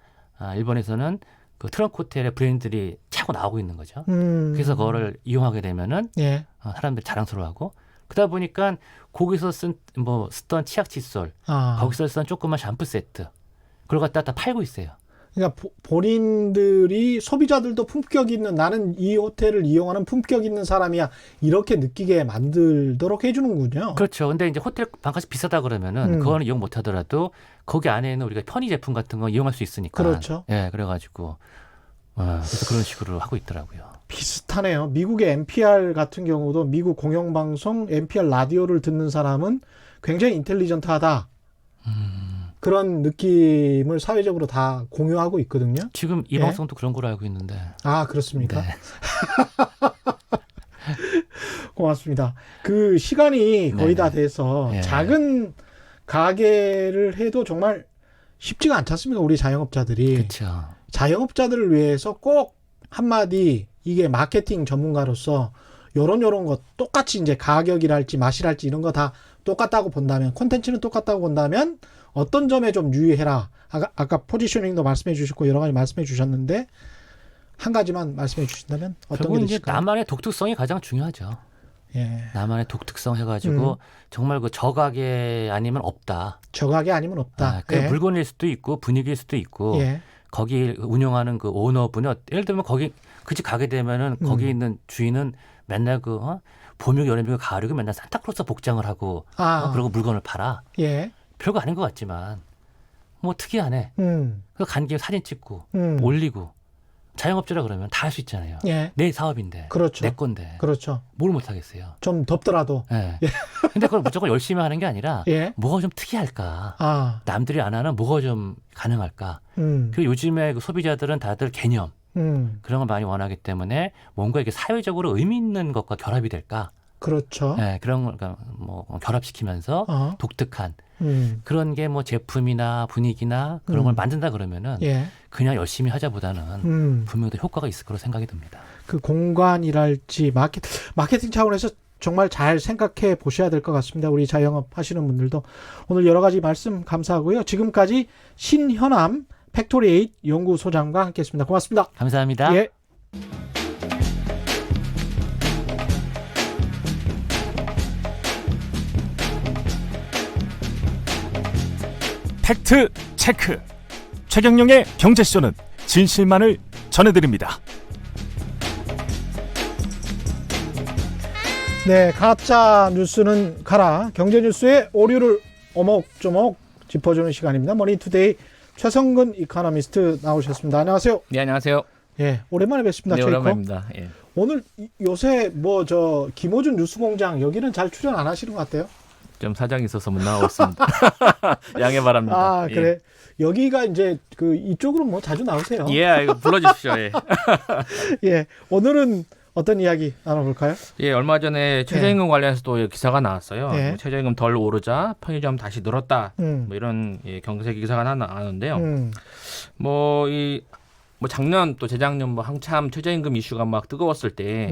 일본에서는 그 트렁크 호텔의 브랜드들이 차고 나오고 있는 거죠. 그래서 그거를 이용하게 되면은 예. 사람들이 자랑스러워하고 그러다 보니까 거기서 쓰던 치약 칫솔 아. 거기서 쓰던 조그만 샴푸 세트 그걸 갖다 다 팔고 있어요. 그러니까 본인들이 소비자들도 품격 있는 나는 이 호텔을 이용하는 품격 있는 사람이야 이렇게 느끼게 만들도록 해주는군요. 그렇죠. 근데 이제 호텔 방값이 비싸다 그러면은 그거는 이용 못 하더라도 거기 안에는 우리가 편의 제품 같은 거 이용할 수 있으니까. 그렇죠. 예, 그래가지고 그래서 그런 식으로 하고 있더라고요. 비슷하네요. 미국의 NPR 같은 경우도 미국 공영방송 NPR 라디오를 듣는 사람은 굉장히 인텔리전트하다. 그런 느낌을 사회적으로 다 공유하고 있거든요. 지금 이 예? 방송도 그런 걸로 알고 있는데. 아, 그렇습니까? 네. 고맙습니다. 그 시간이 거의 네네. 다 돼서 예. 작은 가게를 해도 정말 쉽지가 않지 않습니까? 우리 자영업자들이. 그렇죠. 자영업자들을 위해서 꼭 한마디 이게 마케팅 전문가로서 요런 것 똑같이 이제 가격이랄지 맛이랄지 이런 거 다 똑같다고 본다면 콘텐츠는 똑같다고 본다면 어떤 점에 좀 유의해라. 아까 포지셔닝도 말씀해 주셨고 여러 가지 말씀해 주셨는데 한 가지만 말씀해 주신다면 어떤 게 결국은 이제 되실까요? 나만의 독특성이 가장 중요하죠. 예. 나만의 독특성 해가지고 정말 그 저가게 아니면 없다. 저가게 아니면 없다. 그 예. 물건일 수도 있고 분위기일 수도 있고 예. 거기 운영하는 그 오너분이 예를 들면 거기 그 집 가게 되면은 거기 있는 주인은 맨날 봄이고 여름이고 가을이고 맨날 산타클로스 복장을 하고 그러고 물건을 팔아. 예. 별거 아닌 것 같지만 뭐 특이하네. 그래서 간 김에 사진 찍고 올리고 자영업자라 그러면 다 할 수 있잖아요. 예. 내 사업인데 그렇죠. 내 건데 그렇죠. 뭘 못하겠어요. 좀 덥더라도. 예. 근데 그걸 무조건 열심히 하는 게 아니라 예. 뭐가 좀 특이할까. 아. 남들이 안 하는 뭐가 좀 가능할까. 그리고 요즘에 그 소비자들은 다들 개념 그런 걸 많이 원하기 때문에 뭔가 이게 사회적으로 의미 있는 것과 결합이 될까. 그렇죠. 네, 그런 걸 그러니까 뭐 결합시키면서 독특한 그런 게 뭐 제품이나 분위기나 그런 걸 만든다 그러면은 예. 그냥 열심히 하자보다는 분명히 더 효과가 있을 거로 생각이 듭니다. 그 공간이랄지 마케팅 차원에서 정말 잘 생각해 보셔야 될 것 같습니다. 우리 자영업 하시는 분들도 오늘 여러 가지 말씀 감사하고요. 지금까지 신현암 팩토리 8 연구소장과 함께했습니다. 고맙습니다. 감사합니다. 예. 팩트 체크. 최경영의 경제쇼는 진실만을 전해드립니다. 네, 가짜 뉴스는 가라. 경제 뉴스의 오류를 오목조목 짚어주는 시간입니다. 머니투데이 최성근 이코노미스트 나오셨습니다. 안녕하세요. 네, 안녕하세요. 예, 오랜만에 뵙습니다. 네, 최이코. 오랜만입니다. 예. 오늘 요새 김호준 뉴스공장 여기는 잘 출연 안 하시는 것 같아요. 좀 사정이 있어서 못 나오고 있습니다. 양해 바랍니다. 아, 그래. 여기가 이제 이쪽으로 뭐 자주 나오세요. 예, 이거 불러주십시오. 예. 예, 오늘은 어떤 이야기 나눠볼까요? 예, 얼마 전에 최저임금 관련해서도 기사가 나왔어요. 예. 뭐 최저임금 덜 오르자 편의점 다시 늘었다. 음. 이런 경제 기사가 하나 나왔는데요. 뭐 작년 또 재작년 한참 최저임금 이슈가 막 뜨거웠을 때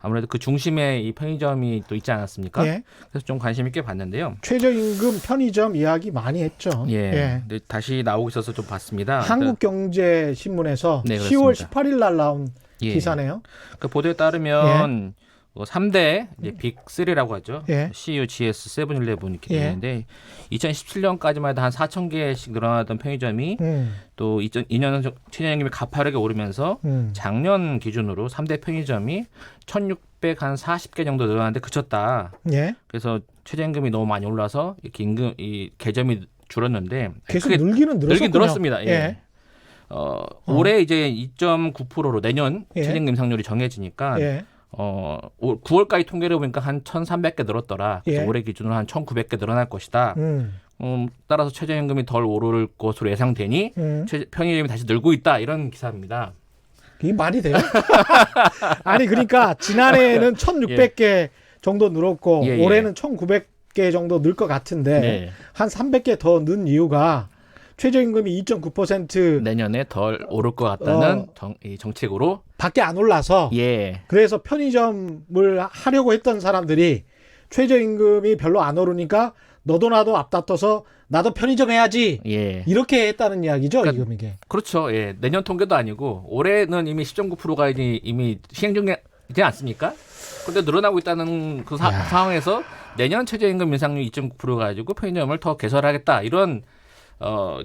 아무래도 그 중심에 이 편의점이 또 있지 않았습니까? 예. 그래서 좀 관심 있게 봤는데요. 최저임금 편의점 이야기 많이 했죠. 예. 근데 다시 나오고 있어서 좀 봤습니다. 한국경제신문에서 네, 10월 그렇습니다. 18일 날 나온 예. 기사네요. 그 보도에 따르면 3대 이제 빅3라고 하죠. 예. CU, GS, 세븐일레븐 이렇게 예. 되는데 2017년까지만 해도 한 4,000개씩 늘어나던 편의점이 또 2002년 최저임금이 가파르게 오르면서 작년 기준으로 3대 편의점이 1,640개 정도 늘어났는데 그쳤다. 예. 그래서 최저임금이 너무 많이 올라서 이렇게 이 개점이 줄었는데 계속 크게 늘긴 늘었습니다. 예. 예. 올해 이제 2.9%로 내년 예. 최저임금 인상률이 정해지니까 예. 9월까지 통계를 보니까 한 1,300개 늘었더라. 그래서 예. 올해 기준으로 한 1,900개 늘어날 것이다. 따라서 최저임금이 덜 오를 것으로 예상되니 편의점이 다시 늘고 있다. 이런 기사입니다. 이게 말이 돼요? 아니 그러니까 지난해에는 1,600개 정도 늘었고 예, 예. 올해는 1,900개 정도 늘 것 같은데 네. 한 300개 더 는 이유가 최저임금이 2.9% 내년에 덜 오를 것 같다는 이 정책으로 밖에 안 올라서 예. 그래서 편의점을 하려고 했던 사람들이 최저임금이 별로 안 오르니까 너도 나도 앞다퉈서 나도 편의점 해야지 예. 이렇게 했다는 이야기죠. 그러니까 지금 이게. 그렇죠. 예. 내년 통계도 아니고 올해는 이미 10.9%가 이미 시행 중이지 않습니까? 근데 늘어나고 있다는 그 상황에서 내년 최저임금 인상률 2.9% 가지고 편의점을 더 개설하겠다. 이런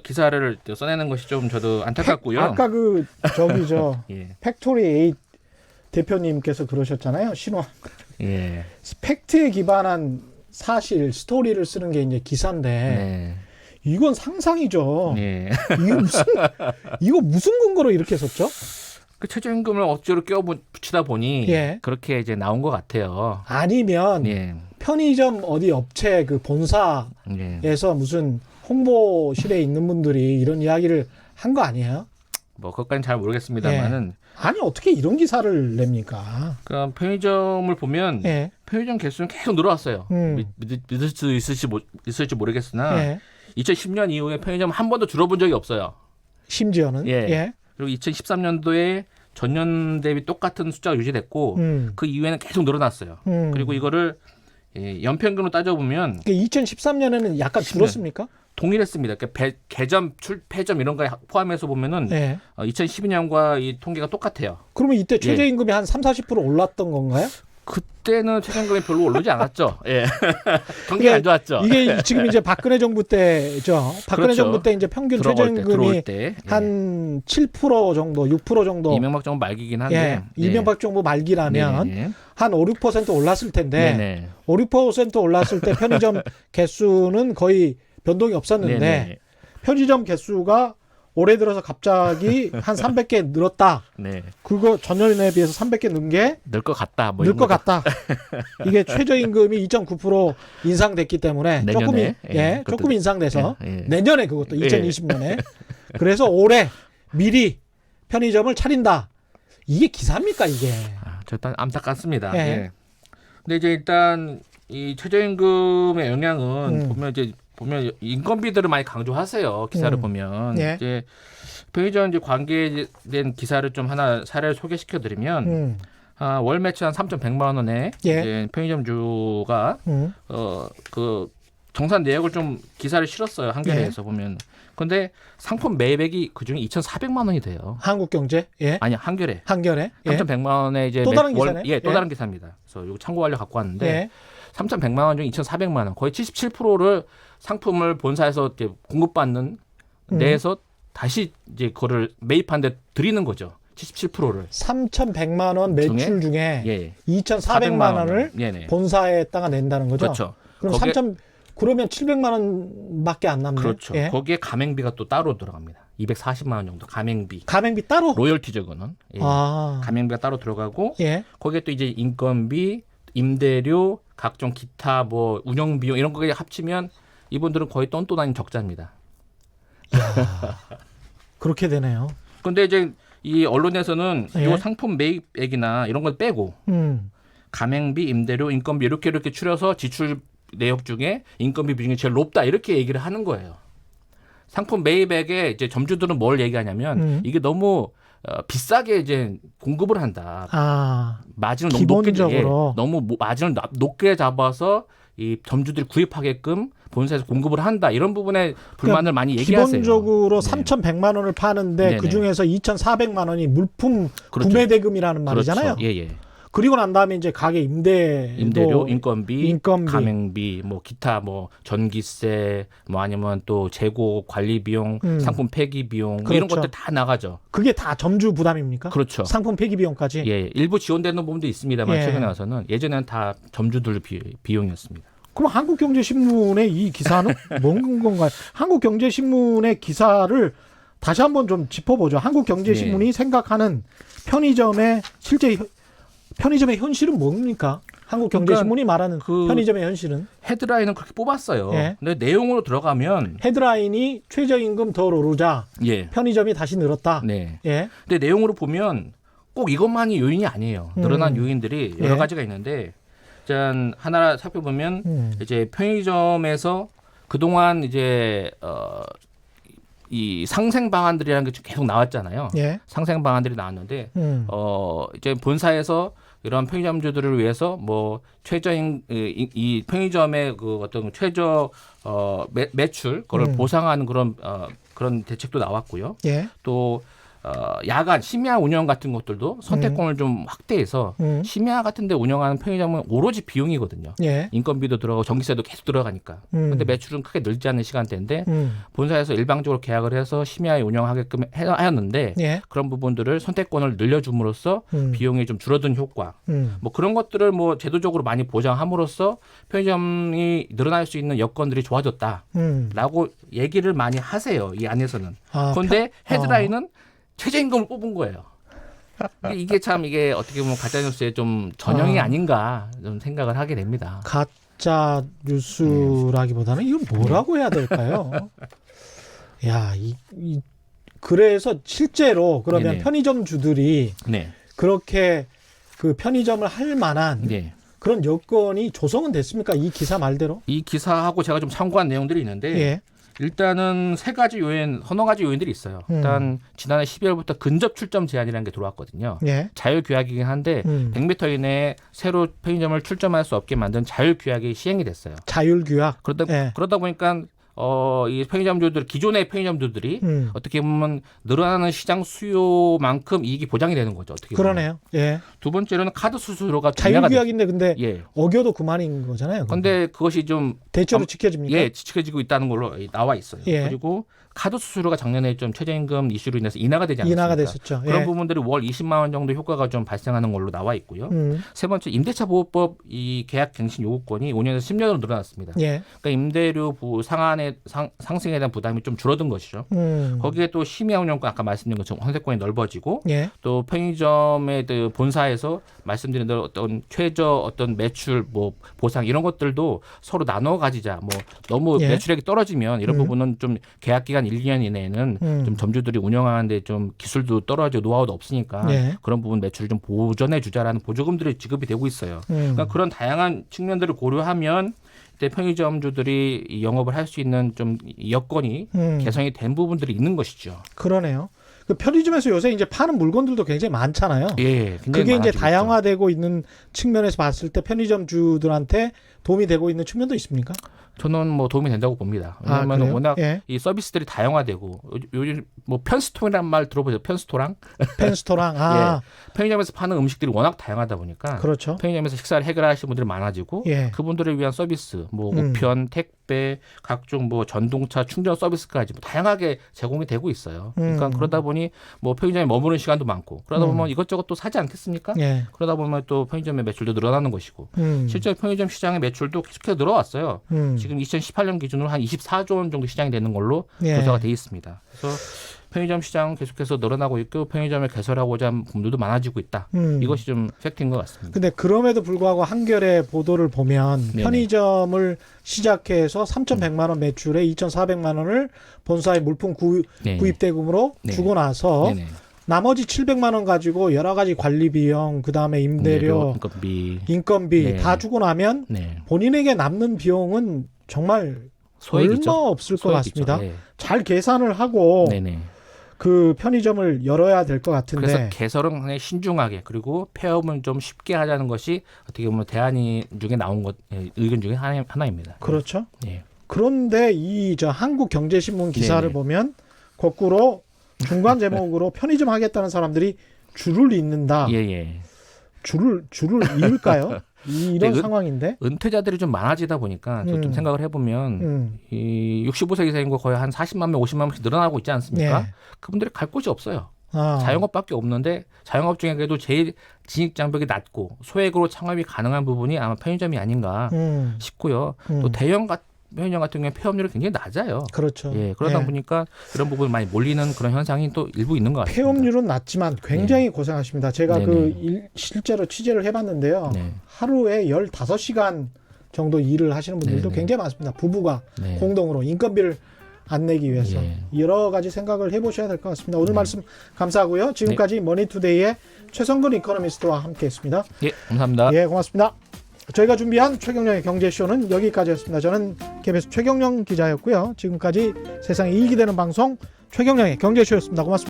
기사를 써내는 것이 좀 저도 안타깝고요. 아까 예. 팩토리 8 대표님께서 그러셨잖아요. 신화. 예. 팩트에 기반한 사실 스토리를 쓰는 게 이제 기사인데 네. 이건 상상이죠. 예. 이거 무슨 근거로 이렇게 썼죠? 그 최저임금을 억지로 붙이다 보니 예. 그렇게 이제 나온 것 같아요. 아니면 예. 편의점 어디 업체 그 본사에서 예. 무슨 홍보실에 있는 분들이 이런 이야기를 한 거 아니에요? 뭐 그것까지는 잘 모르겠습니다만은 아니 어떻게 이런 기사를 냅니까? 그 편의점을 보면 예. 편의점 개수는 계속 늘어왔어요. 믿을 수 있을지 모르겠으나 예. 2010년 이후에 편의점 한 번도 줄어본 적이 없어요. 심지어는 예. 예. 그리고 2013년도에 전년 대비 똑같은 숫자가 유지됐고 그 이후에는 계속 늘어났어요. 그리고 이거를 연평균으로 따져보면 2013년에는 약간 줄었습니까? 동일했습니다. 그러니까 개점, 폐점 이런 거 포함해서 보면은 예. 2012년과 이 통계가 똑같아요. 그러면 이때 최저임금이 한 3-40% 올랐던 건가요? 그때는 최저임금이 별로 오르지 않았죠. 예. 경기가 안 좋았죠. 이게 지금 이제 박근혜 정부 때죠. 박근혜 그렇죠. 정부 때 이제 평균 최저임금이 때, 한 7% 정도, 6% 정도. 이명박 정부 말기긴 한데. 이명박 정부 말기라면 한 5, 6% 올랐을 텐데 네네. 5, 6% 올랐을 때 편의점 개수는 거의 변동이 없었는데 네네. 편의점 개수가 올해 들어서 갑자기 한 300개 늘었다. 네. 그거 전년에 비해서 300개 는 게 늘 것 같다. 늘 것 같다. 이게 최저임금이 2.9% 인상됐기 때문에 내년에, 조금 인상돼서 예. 내년에 그것도 2020년에 그래서 올해 미리 편의점을 차린다. 이게 기사입니까 이게? 저 일단 안타깝습니다. 예. 예. 근데 이제 일단 이 최저임금의 영향은 보면 인건비들을 많이 강조하세요. 기사를 보면 예. 이제 편의점 이제 관계된 기사를 좀 하나 사례를 소개시켜드리면 월 매출 한 3,100만 원에 예. 이제 편의점주가 그 정산 내역을 좀 기사를 실었어요. 한겨레에서 보면. 근데 상품 매입액이 그중에 2,400만 원이 돼요. 한국경제? 예. 아니 한겨레. 한겨레? 예. 3,100만 원에 이제 또 다른 기사네? 예, 또 다른 기사입니다. 그래서 이거 참고하려 갖고 왔는데 예. 3,100만 원 중에 2,400만 원, 거의 77%를 상품을 본사에서 이렇게 공급받는 내에서 다시 이제 그거를 매입하는데 드리는 거죠. 77%를. 3,100만 원 매출 중에 예. 2,400만 원을 네네. 본사에다가 낸다는 거죠. 그렇죠. 그럼 그러면 700만 원밖에 안 남네. 그렇죠. 예. 거기에 가맹비가 또 따로 들어갑니다. 240만 원 정도 가맹비. 가맹비 따로? 로열티 저거는. 예. 가맹비가 따로 들어가고 예. 거기에 또 이제 인건비, 임대료, 각종 기타 뭐 운영 비용 이런 거에 합치면 이분들은 거의 똔똔 아닌 적자입니다. 그렇게 되네요. 근데 이제 이 언론에서는 예. 이 상품 매입액이나 이런 걸 빼고 가맹비, 임대료, 인건비 이렇게 추려서 지출 내역 중에 인건비 비중이 제일 높다 이렇게 얘기를 하는 거예요. 상품 매입액에 이제 점주들은 뭘 얘기하냐면 이게 너무 비싸게 이제 공급을 한다. 마진을 너무 기본적으로. 너무 마진을 높게 잡아서 이 점주들이 구입하게끔 본사에서 공급을 한다. 이런 부분에 불만을 많이 얘기하세요. 기본적으로 3,100만 원을 파는데 네네. 그중에서 2,400만 원이 물품 그렇죠. 구매 대금이라는 말이잖아요. 그렇죠. 예. 그리고 난 다음에 이제 가게 임대료, 인건비, 인건비. 가맹비, 뭐 기타 뭐 전기세, 뭐 아니면 또 재고 관리 비용, 상품 폐기 비용 뭐 이런 그렇죠. 것들 다 나가죠. 그게 다 점주 부담입니까? 그렇죠. 상품 폐기 비용까지. 예, 일부 지원되는 부분도 있습니다만 예. 최근에 와서는 예전에는 다 점주들 비용이었습니다. 그럼 한국경제신문의 이 기사는 뭔 건가요? 한국경제신문의 기사를 다시 한번 좀 짚어보죠. 한국경제신문이 네. 생각하는 편의점의 실제 편의점의 현실은 뭡니까? 한국경제신문이 말하는 그 편의점의 현실은 헤드라인은 그렇게 뽑았어요. 예. 근데 내용으로 들어가면 헤드라인이 최저임금 더 오르자 예, 편의점이 다시 늘었다. 네. 예. 근데 내용으로 보면 꼭 이것만이 요인이 아니에요. 늘어난 요인들이 여러 예. 가지가 있는데, 일단 하나 살펴보면 이제 편의점에서 그동안 이제 이 상생 방안들이라는 게 계속 나왔잖아요. 예. 상생 방안들이 나왔는데 이제 본사에서 이런 편의점주들을 위해서 뭐 최저임 이 편의점의 그 어떤 최저 매출 그걸 보상하는 그런 대책도 나왔고요. 예. 또 야간 심야 운영 같은 것들도 선택권을 좀 확대해서 심야 같은 데 운영하는 편의점은 오로지 비용이거든요. 예. 인건비도 들어가고 전기세도 계속 들어가니까. 근데 매출은 크게 늘지 않는 시간대인데 본사에서 일방적으로 계약을 해서 심야에 운영하게끔 하였는데 예. 그런 부분들을 선택권을 늘려줌으로써 비용이 좀 줄어든 효과. 뭐 그런 것들을 뭐 제도적으로 많이 보장함으로써 편의점이 늘어날 수 있는 여건들이 좋아졌다라고 얘기를 많이 하세요. 이 안에서는. 아, 그런데 헤드라인은 최저임금을 뽑은 거예요. 이게 참 이게 어떻게 보면 가짜뉴스의 좀 전형이 아닌가 좀 생각을 하게 됩니다. 가짜 뉴스라기보다는 이건 뭐라고 해야 될까요? 야, 그래서 실제로 그러면 네네. 편의점주들이 네. 그렇게 그 편의점을 할 만한 네. 그런 여건이 조성은 됐습니까? 이 기사 말대로? 이 기사하고 제가 좀 참고한 내용들이 있는데 예. 일단은 서너 가지 요인들이 있어요. 일단 지난해 12월부터 근접 출점 제한이라는 게 들어왔거든요. 예. 자율 규약이긴 한데 100m 이내에 새로 편의점을 출점할 수 없게 만든 자율 규약이 시행이 됐어요. 자율규약. 그러다 보니까 이 편의점주들 기존의 편의점주들이 어떻게 보면 늘어나는 시장 수요만큼 이익이 보장이 되는 거죠. 어떻게 보면. 그러네요. 예. 두 번째로는 카드 수수료가 중요하다. 자율규약인데 근데 예. 어겨도 그만인 거잖아요. 근데 그것이 좀 대체로 지켜집니까? 예, 지켜지고 있다는 걸로 나와 있어요. 예. 그리고 카드 수수료가 작년에 좀 최저임금 이슈로 인해서 인하가 되지 않았습니까? 인하가 됐었죠. 그런 예. 부분들이 월 20만 원 정도 효과가 좀 발생하는 걸로 나와 있고요. 세 번째 임대차 보호법 이 계약 갱신 요구권이 5년에서 10년으로 늘어났습니다. 예. 그러니까 임대료 상승에 대한 부담이 좀 줄어든 것이죠. 거기에 또 심야 운영권 아까 말씀드린 것처럼 선택권이 넓어지고 예. 또 편의점의 그 본사에서 말씀드린 대로 어떤 최저 어떤 매출 뭐 보상 이런 것들도 서로 나눠 가지자. 뭐 너무 예. 매출액이 떨어지면 이런 부분은 좀 계약 기간 1, 2년 이내에는 좀 점주들이 운영하는데 좀 기술도 떨어지고 노하우도 없으니까 예. 그런 부분 매출을 좀 보전해 주자라는 보조금들이 지급이 되고 있어요. 그러니까 그런 다양한 측면들을 고려하면 이때 편의점주들이 이 영업을 할 수 있는 좀 여건이 개선이 된 부분들이 있는 것이죠. 그러네요. 그 편의점에서 요새 이제 파는 물건들도 굉장히 많잖아요. 예, 굉장히 그게 이제 많아지고 다양화되고 있는 측면에서 봤을 때 편의점주들한테 도움이 되고 있는 측면도 있습니까? 저는 뭐 도움이 된다고 봅니다. 왜냐하면 그래요? 워낙 예. 이 서비스들이 다양화되고 요즘 뭐 편스토랑이란 말 들어보세요. 편스토랑? 펜스토랑. 아, 편의점에서 파는 음식들이 워낙 다양하다 보니까 그렇죠. 편의점에서 식사를 해결하시는 분들이 많아지고 예. 그분들을 위한 서비스, 뭐 우편, 택배, 각종 뭐 전동차 충전 서비스까지 뭐 다양하게 제공이 되고 있어요. 그러니까 그러다 보니 뭐 편의점에 머무는 시간도 많고 그러다 보면 이것저것 또 사지 않겠습니까? 예. 그러다 보면 또 편의점의 매출도 늘어나는 것이고 실제 편의점 시장의 매출도 계속해서 늘어왔어요. 지금 2018년 기준으로 한 24조 원 정도 시장이 되는 걸로 예. 조사가 돼 있습니다. 그래서 편의점 시장 계속해서 늘어나고 있고 편의점을 개설하고자 하는 분들도 많아지고 있다. 이것이 좀 팩트인 것 같습니다. 근데 그럼에도 불구하고 한겨레 보도를 보면 네네. 편의점을 시작해서 3,100만 원 매출에 2,400만 원을 본사의 물품 네. 구입 대금으로 네. 주고 나서 네네. 나머지 700만 원 가지고 여러 가지 관리 비용, 그다음에 임대료, 인건비 네. 다 주고 나면 네. 본인에게 남는 비용은 정말 소액이죠. 얼마 없을 것 소액이죠. 같습니다. 네. 잘 계산을 하고 네네. 그 편의점을 열어야 될 것 같은데. 그래서 개설은 굉장히 신중하게 그리고 폐업은 좀 쉽게 하자는 것이 어떻게 보면 대안이 중에 나온 것 의견 중에 하나입니다. 그렇죠. 네. 그런데 이 한국경제신문 기사를 네네. 보면 거꾸로 중간 제목으로 편의점 하겠다는 사람들이 줄을 잇는다. 예예. 줄을 이을까요? 이런 네, 상황인데 은퇴자들이 좀 많아지다 보니까 좀 생각을 해보면 이 65세 이상인 거 거의 한 40만 명, 50만 명씩 늘어나고 있지 않습니까? 네. 그분들이 갈 곳이 없어요. 자영업밖에 없는데 자영업 중에 그래도 제일 진입 장벽이 낮고 소액으로 창업이 가능한 부분이 아마 편의점이 아닌가 싶고요. 또 대형 편의점 같은 경우에 폐업률이 굉장히 낮아요. 그렇죠. 예, 그러다 예. 보니까 이런 부분이 많이 몰리는 그런 현상이 또 일부 있는 것 같습니다. 폐업률은 낮지만 굉장히 고생하십니다. 제가 네네. 실제로 취재를 해봤는데요. 네. 하루에 15시간 정도 일을 하시는 분들도 네네. 굉장히 많습니다. 부부가 네. 공동으로 인건비를 안 내기 위해서 예. 여러 가지 생각을 해보셔야 될 것 같습니다. 오늘 말씀 감사하고요. 지금까지 머니투데이의 최성근 이코노미스트와 함께했습니다. 예, 감사합니다. 예, 고맙습니다. 저희가 준비한 최경영의 경제쇼는 여기까지였습니다. 저는 KBS 최경영 기자였고요. 지금까지 세상에 이익이 되는 방송 최경영의 경제쇼였습니다. 고맙습니다.